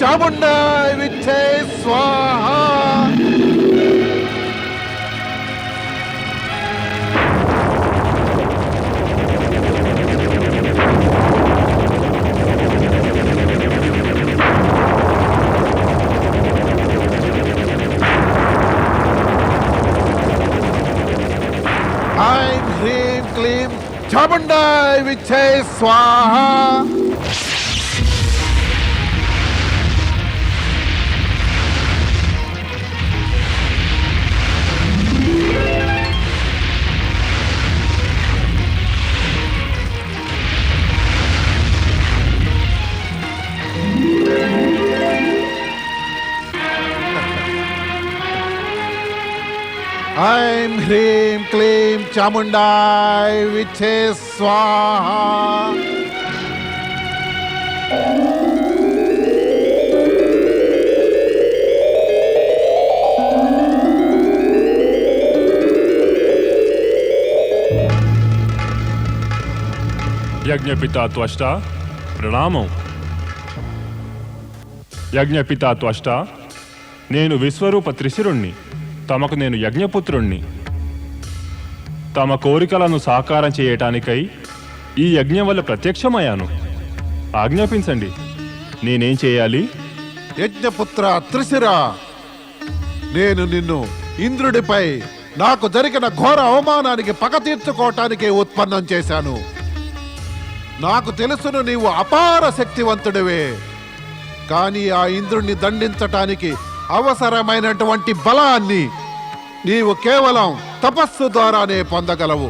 చాముండాయ్ విచ్చే స్వాహ. ఐం హ్రీం క్లీం చాముండాయ్ విచ్చే స్వాహ. ఐం హ్రీం క్లీం చాముండాయ్ విచ్చే స్వాహ. యజ్ఞపితా త్వష్ట ప్రణామం. యజ్ఞపితా త్వష్ట, నేను విశ్వరూప త్రిశిరుణ్ణి. తమకు నేను యజ్ఞపుత్రుణ్ణి. తమ కోరికలను సాకారం చేయటానికై ఈ యజ్ఞం వల్ల ప్రత్యక్షమయ్యాను. ఆజ్ఞాపించండి, నేనేం చేయాలి? యజ్ఞపుత్ర త్రిశిర, నేను నిన్ను ఇంద్రుడిపై నాకు జరిగిన ఘోర అవమానానికి పగ తీర్చుకోవటానికి ఉత్పన్నం చేశాను. నాకు తెలుసును నీవు అపార శక్తివంతుడివే. కానీ ఆ ఇంద్రుణ్ణి దండించటానికి అవసరమైనటువంటి బలాన్ని నీవు కేవలం తపస్సు ద్వారానే పొందగలవు.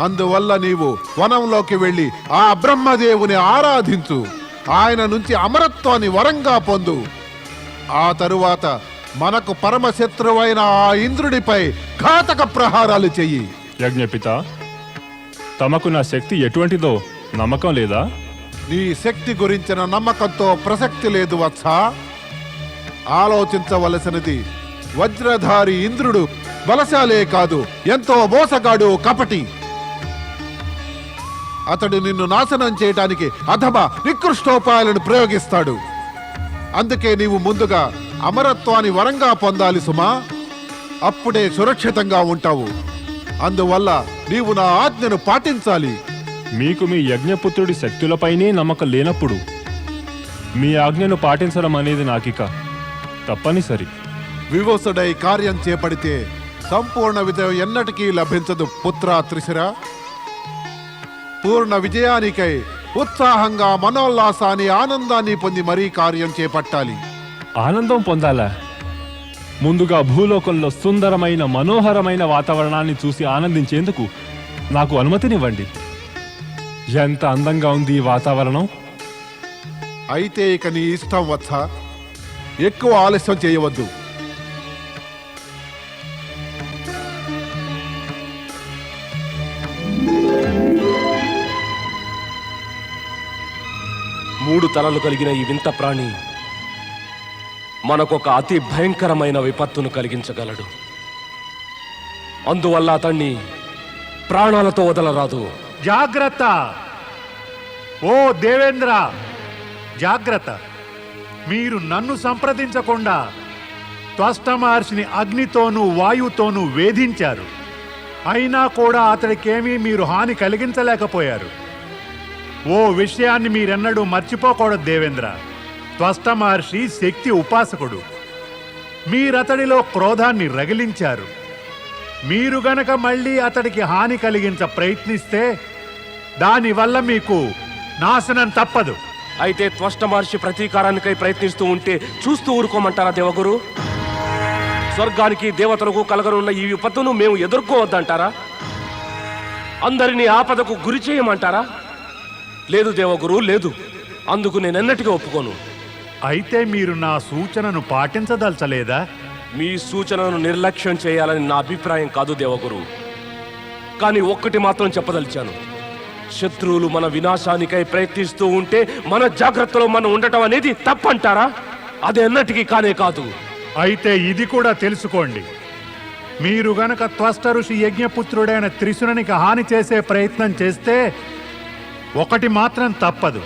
అందువల్ల నీవు వనంలోకి వెళ్ళి ఆ బ్రహ్మదేవుని ఆరాధించు. ఆయన నుంచి అమరత్వాన్ని వరంగా పొందు. ఆ తరువాత మనకు పరమశత్రువైన ఆ ఇంద్రుడిపై ఘాతక ప్రహారాలు చెయ్యి. యజ్ఞపిత, తమకు నా శక్తి ఎటువంటిదో నమ్మకం లేదా? నీ శక్తి గురించిన నమ్మకంతో ప్రసక్తి లేదు వత్సా. ఆలోచించవలసినది, వజ్రధారి ఇంద్రుడు బలశాలే కాదు, ఎంతో మోసగాడు, కపటి. అతడు నిన్ను నాశనం చేయటానికి అథమా నికృష్టోపాయాలను ప్రయోగిస్తాడు. అందుకే నీవు ముందుగా అమరత్వాన్ని వరంగా పొందాలి సుమా. అప్పుడే సురక్షితంగా ఉంటావు. అందువల్ల నీవు నా ఆజ్ఞను పాటించాలి. మీకు మీ యజ్ఞపుత్రుడి శక్తులపైనే నమ్మకం లేనప్పుడు మీ ఆజ్ఞను పాటించడం అనేది నాకిక తప్పనిసరి. వివసుడై కార్యం చేపడితే సంపూర్ణ విజయం ఎన్నటికీ లభించదు పుత్రా త్రిశిర. పూర్ణ విజయానికై ఉత్సాహంగా మనోల్లాసాన్ని, ఆనందాన్ని పొంది మరీ కార్యం చేపట్టాలి. ఆనందం పొందాలా? ముందుగా భూలోకంలో సుందరమైన మనోహరమైన వాతావరణాన్ని చూసి ఆనందించేందుకు నాకు అనుమతినివ్వండి. ఎంత అందంగా ఉంది ఈ వాతావరణం! అయితే ఇక నీ ఇష్టం వత్స. ఎక్కువ ఆలస్యం చేయవద్దు. మూడు తలలు కలిగిన ఈ వింత ప్రాణి మనకొక అతి భయంకరమైన విపత్తును కలిగించగలడు. అందువల్ల అతన్ని ప్రాణాలతో వదలరాదు. జాగ్రత్త! ఓ దేవేంద్ర, జాగ్రత్త! మీరు నన్ను సంప్రదించకుండా త్వష్ట మహర్షిని అగ్నితోనూ వాయువుతోనూ వేధించారు. అయినా కూడా అతడికేమీ మీరు హాని కలిగించలేకపోయారు. ఓ విషయాన్ని మీరెన్నడూ మర్చిపోకూడదు దేవేంద్ర. త్వష్ట మహర్షి శక్తి ఉపాసకుడు. మీరతడిలో క్రోధాన్ని రగిలించారు. మీరు గనక మళ్ళీ అతడికి హాని కలిగించ ప్రయత్నిస్తే దానివల్ల మీకు నాశనం తప్పదు. అయితే త్వష్ట మహర్షి ప్రతీకారానికై ప్రయత్నిస్తూ ఉంటే చూస్తూ ఊరుకోమంటారా దేవగురు? స్వర్గానికి దేవతలకు కలగనున్న ఈ విపత్తును మేము ఎదుర్కోవద్దంటారా? అందరినీ ఆపదకు గురి చేయమంటారా? లేదు దేవగురు, లేదు. అందుకు నేనెన్నటికీ ఒప్పుకోను. అయితే మీరు నా సూచనను పాటించదలచలేదా? మీ సూచనను నిర్లక్ష్యం చేయాలని నా అభిప్రాయం కాదు దేవగురు. కానీ ఒక్కటి మాత్రం చెప్పదలిచాను. శత్రువులు మన వినాశానికై ప్రయత్నిస్తూ ఉంటే మన జాగ్రత్తలో మనం ఉండటం అనేది తప్పంటారా? అది ఎన్నటికీ కానే కాదు. అయితే ఇది కూడా తెలుసుకోండి, మీరు గనక త్వష్ట ఋషి యజ్ఞపుత్రుడైన త్రిశురునికి హాని చేసే ప్రయత్నం చేస్తే ఒకటి మాత్రం తప్పదు.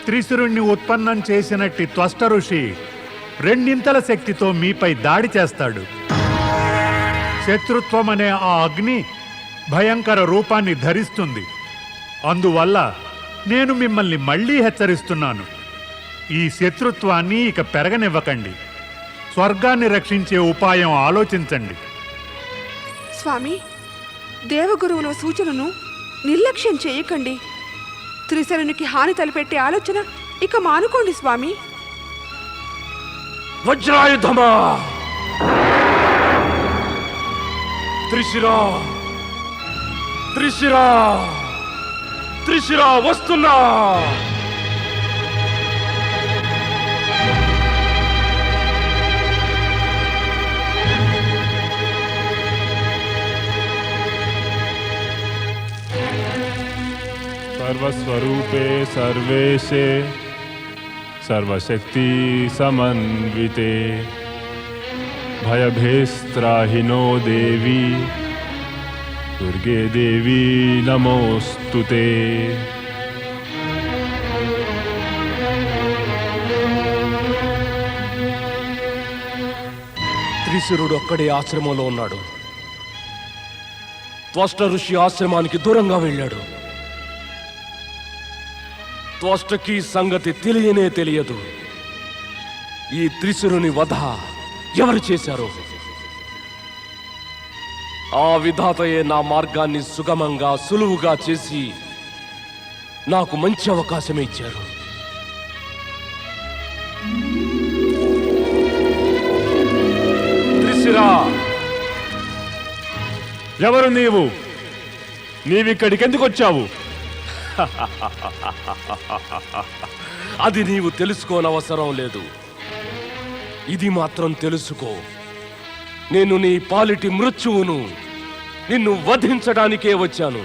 త్రిశురుణ్ణి ఉత్పన్నం చేసినట్టి త్వష్ట ఋషి రెండింతల శక్తితో మీపై దాడి చేస్తాడు. శత్రుత్వం అనే ఆ అగ్ని భయంకర రూపాన్ని ధరిస్తుంది. అందువల్ల నేను మిమ్మల్ని మళ్ళీ హెచ్చరిస్తున్నాను, ఈ శత్రుత్వాన్ని ఇక పెరగనివ్వకండి. స్వర్గాన్ని రక్షించే ఉపాయం ఆలోచించండి. స్వామి, దేవగురువుల సూచనను నిర్లక్ష్యం చేయకండి. త్రిశరునికి హాని తలపెట్టే ఆలోచన ఇక మానుకోండి స్వామి. వజ్రాయుధమా! త్రిశిరా, త్రిశిరా, త్రిశిరా వస్తున్నా! सर्वस्वरूपे सर्वेशे सर्वशक्ति समन्विते भयभेस्त्राहिनो देवी दुर्गे देवी नमोस्तुते। త్రిశిరుడు ఒక్కడే ఆశ్రమంలో ఉన్నాడు. త్వష్ట ఋషి ఆశ్రమానికి దూరంగా వెళ్ళాడు. త్వష్టకి సంగతి తెలియనే తెలియదు. ఈ త్రిశురుని వధ ఎవరు చేశారో? ఆ విధాతయే నా మార్గాన్ని సుగమంగా సులువుగా చేసి నాకు మంచి అవకాశం ఇచ్చారు. త్రిశిరా, ఎవరు నీవు? నీవిక్కడికి ఎందుకు వచ్చావు? అది నీవు తెలుసుకోనవసరం లేదు. ఇది మాత్రం తెలుసుకో, నేను నీ పాలిటి మృత్యువును నిన్ను వధించడానికే వచ్చాను.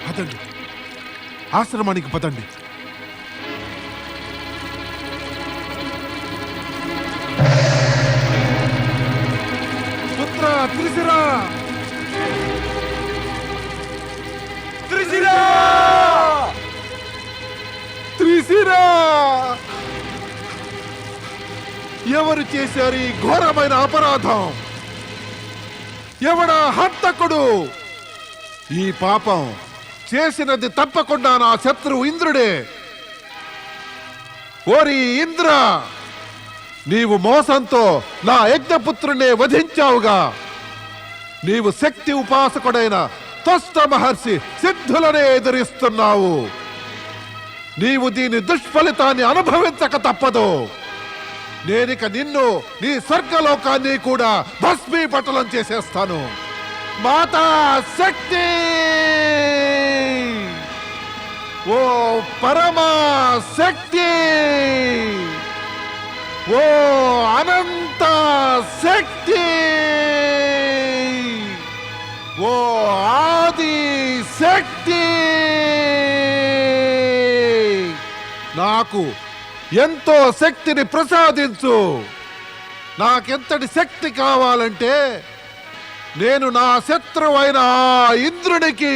పదండి, ఆశ్రమానికి పదండి. పుత్ర త్రిశిరా, త్రిశిరా, త్రిశిరా! ఎవరు చేశారు ఈ ఘోరమైన అపరాధం? ఎవడా హంతకుడు? ఈ పాపం చేసినది తప్పకుండా నా శత్రువు ఇంద్రుడే. ఓరి ఇంద్ర, నీవు మోసంతో నా యజ్ఞపుత్రునే వధించావుగా. నీవు శక్తి ఉపాసకుడైన త్వష్ట మహర్షి సిద్ధులనే ఎదురిస్తున్నావు. నీవు దీని దుష్ఫలితాన్ని అనుభవించక తప్పదు. నేనిక నిన్ను, నీ స్వర్గలోకాన్ని కూడా భస్మీపటలం చేసేస్తాను. మాతా శక్తి, ఓ పరమా శక్తి, ఓ అనంత శక్తి, ఓ ఆది శక్తి, నాకు ఎంతో శక్తిని ప్రసాదించు. నాకెంతటి శక్తి కావాలంటే నేను నా శత్రువైన ఆ ఇంద్రునికి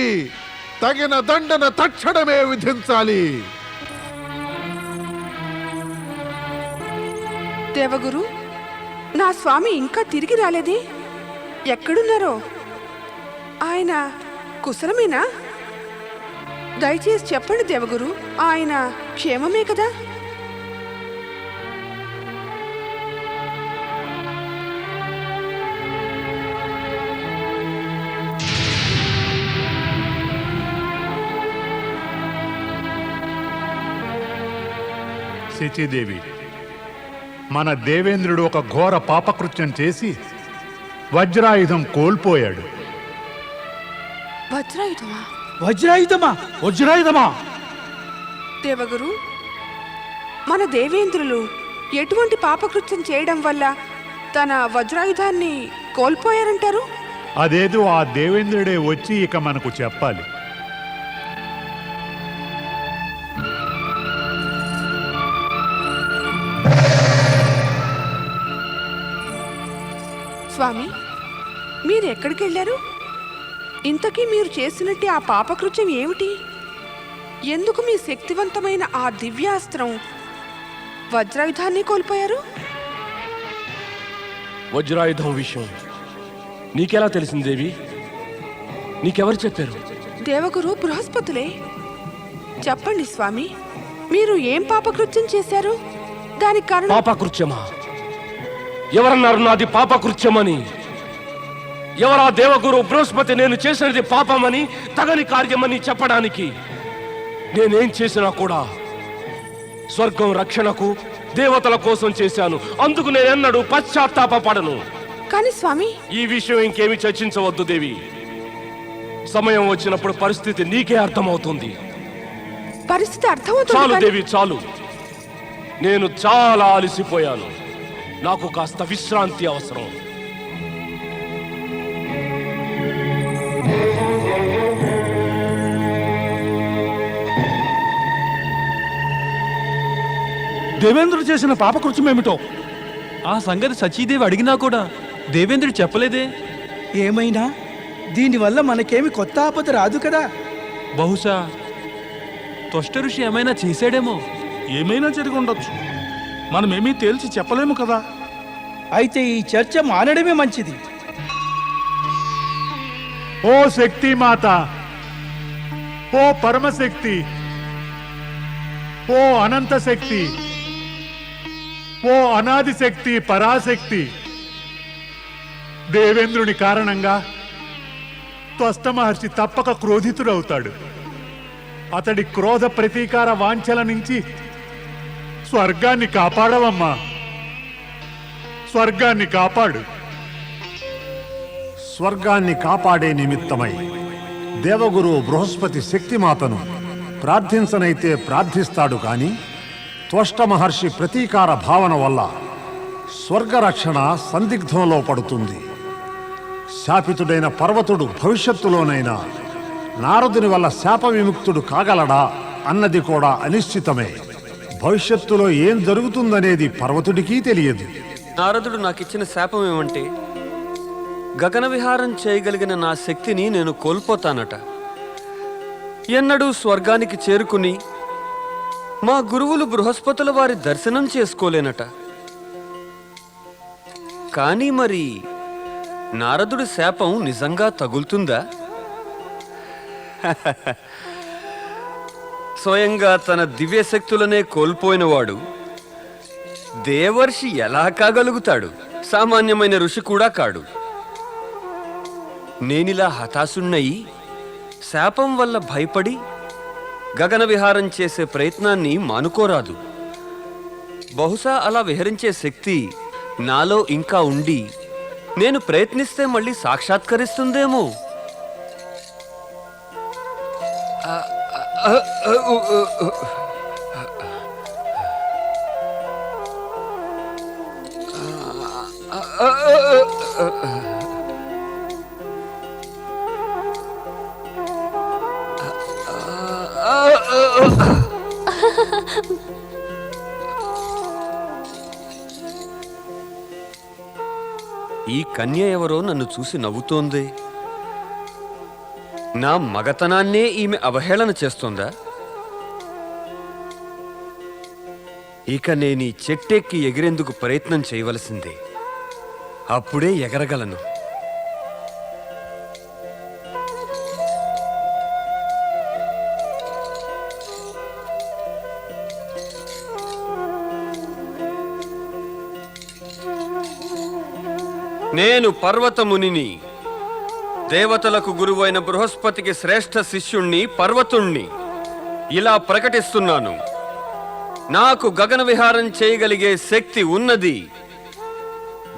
తగిన దండన తక్షణమే విధించాలి. దేవగురు, నా స్వామి ఇంకా తిరిగి రాలేదే? ఎక్కడున్నారో? ఆయన కుశలమేనా? దయచేసి చెప్పండి దేవగురు, ఆయన క్షేమమే కదా? శచీదేవి, మన దేవేంద్రుడు ఒక ఘోర పాపకృత్యం చేసి వజ్రాయుధం కోల్పోయాడు. వజ్రాయుధమా? వజ్రాయుధమా? దేవగురు, మన దేవేంద్రులు ఎటువంటి పాపకృత్యం చేయడం వల్ల తన వజ్రాయుధాన్ని కోల్పోయారంటారు? అదేదో ఆ దేవేంద్రుడే వచ్చి ఇక మనకు చెప్పాలి. స్వామి, మీరు ఎక్కడికి వెళ్ళారు? ఇంతకీ మీరు చేసినట్టు ఆ పాపకృత్యం ఏమిటి? ఎందుకు మీ శక్తివంతమైన ఆ దివ్యాస్త్రం వజ్రాయుధాన్ని కోల్పోయారు? వజ్రాయుధం విషయం నీకెలా తెలిసింది దేవి? నీకెవరు చెప్పారు? దేవగురు బృహస్పతులే. చెప్పండి స్వామి, మీరు ఏం పాపకృత్యం చేశారు? దానికి కారణం? పాపకృత్యమా? ఎవరన్నారు నాది పాపకృత్యమని? ఎవరా దేవగురు బృహస్పతి నేను చేసినది పాపమని, తగని కార్యమని చెప్పడానికి? నేనేం చేసినా కూడా స్వర్గం రక్షణకు, దేవతల కోసం చేశాను. అందుకు నేనెన్నడూ పశ్చాత్తాపపడను. కానీ స్వామి, ఈ విషయం ఇంకేమీ చర్చించవద్దు దేవి. సమయం వచ్చినప్పుడు పరిస్థితి నీకే అర్థమవుతుంది. పరిస్థితి అర్థమవుతుంది. చాలు కానీ- దేవి, చాలు. నేను చాలా అలసిపోయాను. నాకు కాస్త విశ్రాంతి అవసరం. దేవేంద్రుడు చేసిన పాపకృత్యం ఏమిటో ఆ సంగతి సచీదేవి అడిగినా కూడా దేవేంద్రుడు చెప్పలేదే. ఏమైనా దీనివల్ల మనకేమి కొత్త ఆపద రాదు కదా. బహుశా త్వష్ట ఋషి ఏమైనా చేశాడేమో. ఏమైనా జరిగి ఉండొచ్చు, మనమేమీ తేల్చి చెప్పలేము కదా. అయితే ఈ చర్చ మానడమే మంచిది. ఓ శక్తిమాత, ఓ పరమశక్తి, ఓ అనంత శక్తి, ఓ అనాది శక్తి, పరాశక్తి, దేవేంద్రుని కారణంగా త్వష్ట మహర్షి తప్పక క్రోధితుడవుతాడు. అతడి క్రోధ ప్రతీకార వాంఛల నుంచి స్వర్గాన్ని కాపాడవమ్మా, స్వర్గాన్ని కాపాడు. స్వర్గాన్ని కాపాడే నిమిత్తమై దేవగురు బృహస్పతి శక్తిమాతను ప్రార్థించనైతే ప్రార్థిస్తాడు కాని త్వష్ట మహర్షి ప్రతీకార భావన వల్ల స్వర్గరక్షణ సందిగ్ధంలో పడుతుంది. శాపితుడైన పర్వతుడు భవిష్యత్తులోనైనా నారదుని వల్ల శాప విముక్తుడు కాగలడా అన్నది కూడా అనిశ్చితమే. భవిష్యత్తులో ఏం జరుగుతుందనేది పర్వతుడికి తెలియదు. నారదుడు నాకిచ్చిన శాపం ఏమంటే గగన విహారం చేయగలిగిన నా శక్తిని నేను కోల్పోతానట. ఎన్నడూ స్వర్గానికి చేరుకుని మా గురువులు బృహస్పతుల వారి దర్శనం చేసుకోలేనట. కానీ మరి నారదుడి శాపం నిజంగా తగులుతుందా? స్వయంగా తన దివ్యశక్తులనే కోల్పోయినవాడు దేవర్షి ఎలా కాగలుగుతాడు? సామాన్యమైన ఋషి కూడా కాడు. నేనిలా హతాశున్నయి శాపం వల్ల భయపడి గగన విహారం చేసే ప్రయత్నాన్ని మానుకోరాదు. బహుశా అలా విహరించే శక్తి నాలో ఇంకా ఉండి నేను ప్రయత్నిస్తే మళ్ళీ సాక్షాత్కరిస్తుందేమో. ఈ కన్య ఎవరో నన్ను చూసి నవ్వుతోందే. నా మగతనాన్నే ఈమె అవహేళన చేస్తోందా? ఇక నేను ఈ చెట్టెక్కి ఎగిరేందుకు ప్రయత్నం చేయవలసిందే. అప్పుడే ఎగరగలను. నేను పర్వతమునిని, దేవతలకు గురువైన బృహస్పతికి శ్రేష్ఠ శిష్యుణ్ణి, పర్వతుణ్ణి ఇలా ప్రకటిస్తున్నాను. నాకు గగన విహారం చేయగలిగే శక్తి ఉన్నది.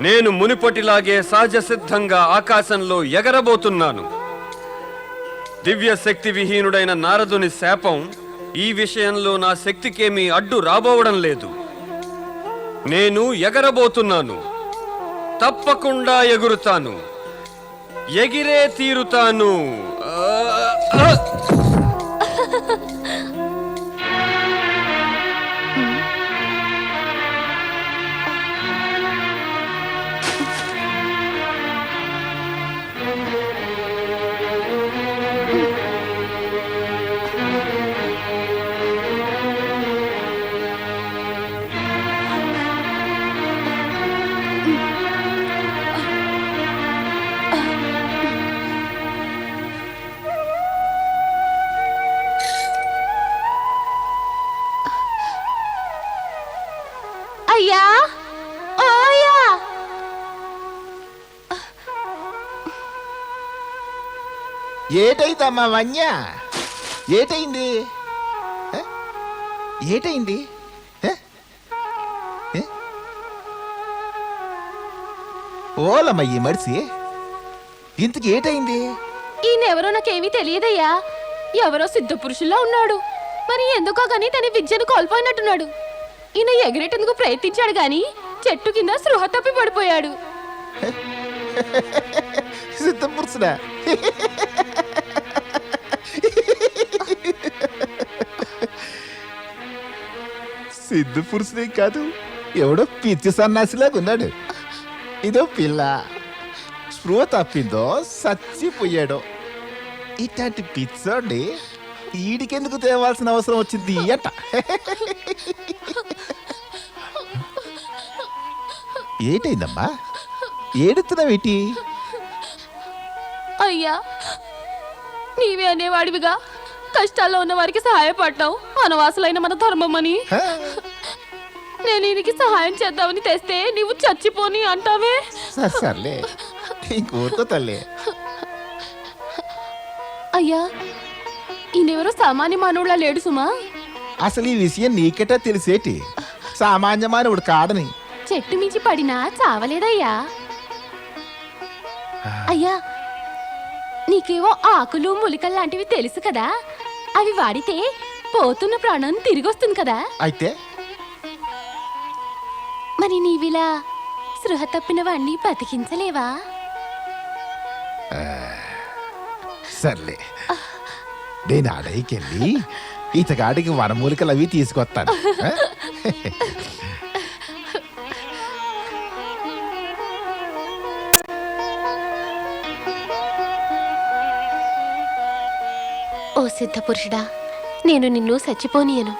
నేను మునిపటిలాగే సహజ సిద్ధంగా ఆకాశంలో ఎగరబోతున్నాను. దివ్య శక్తి విహీనుడైన నారదుని శాపం ఈ విషయంలో నా శక్తికేమీ అడ్డు రాబోవడం లేదు. నేను ఎగరబోతున్నాను. తప్పకుండా ఎగురుతాను. ఎగిరే తీరుతాను. అయ్యా, ఓ అయ్యా, ఏటైందమ్మా వన్య? ఏటైంది? ఏటైంది? ఓలమ్మ ఈ మడిసి, ఇంతకి ఏటైంది? ఈయనెవరో నాకేమీ తెలియదయ్యా. ఎవరో సిద్ధ పురుషుల్లో ఉన్నాడు. మరి ఎందుకో గాని తన విద్యను కోల్పోయినట్టున్నాడు. ఈయన ఎగిరేటందుకు ప్రయత్నించాడు గాని చెట్టు కింద స్పృహ తప్పి పడిపోయాడు. సిద్ధపురుషుడా? సిద్ధపురుషుడే కాదు, ఎవడో పిచ్చి సన్నాసిలాగా ఉన్నాడు. ఇదో పిల్ల స్పృహ తప్పిందో చచ్చిపోయాడో. ఇట్లాంటి పిచ్చోండి ఈడికెందుకు తేవాల్సిన అవసరం వచ్చింది అట. ఏటైందమ్మా? ఏడుతున్నావేటి? అయ్యా, నీవే అనేవాడివిగా కష్టాల్లో ఉన్న వారికి సహాయపడ్డావు అనవాసులైన మన ధర్మం అని. నేను ఈయనకి సహాయం చేద్దామని తెస్తే నీవు చచ్చిపోని అంటావే. సర్లే, ఇంకోరుకో తల్లి. అయ్యా, ఈయనెవరో సామాన్య మానవుడా లేడు సుమా. అసలు ఈ విషయం నీకెటా తెలిసేటి? సామాన్య మానవుడు కాడని. చెట్టు మించి పడినా చావలేదయ్యా. అయ్యా, నీకేవో ఆకులు మూలికలు లాంటివి తెలుసు కదా, అవి వాడితే పోతున్న ప్రాణం తిరిగి వస్తుంది కదా. అయితే మరి నీవిలా స్పృహ తప్పిన వాణ్ణి బతికించలేవా? సర్లే, నేను అడవికెళ్ళి ఇతగాడికి వనమూలికలు అవి తీసుకొస్తాను. ఓ సిద్ధ పురుషుడా, నేను నిన్ను చచ్చిపోనీయను.